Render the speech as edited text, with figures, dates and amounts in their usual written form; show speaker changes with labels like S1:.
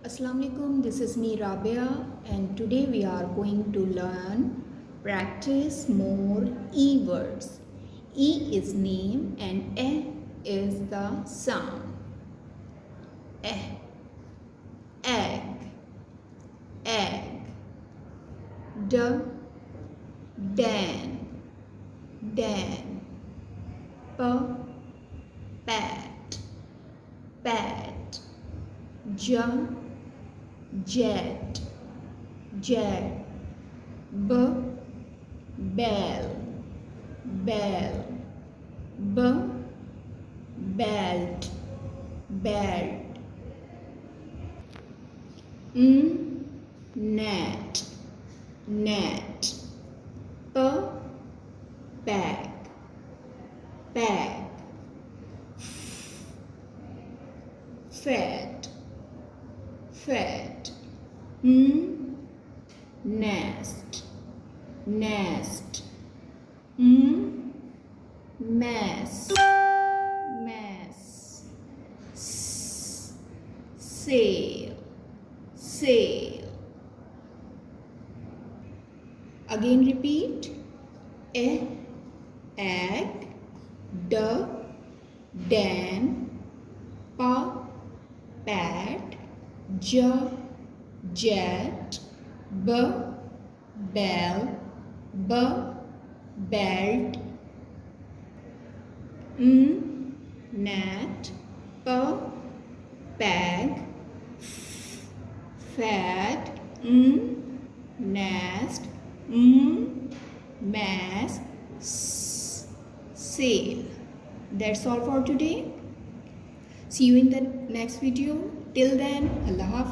S1: Assalamu alaikum, this is me Rabia, and today we are going to learn practice more E words. E is name and E is the sound. E, egg, egg. D, dan, dan. P, pat, pat. J, jet, jet. B, bell, bell. B, belt, belt. N, net, net. P, bag, bag. Fat, fat. Nest, nest. Mess, mess. Sail, sail. Again repeat. E, egg. D, dan. P, pat. J, jet. B, bell. B, belt. Net. P, bag. Fat. Nest. Mass. Sail. That's all for today. See you in the next video. Till then, Allah Hafiz.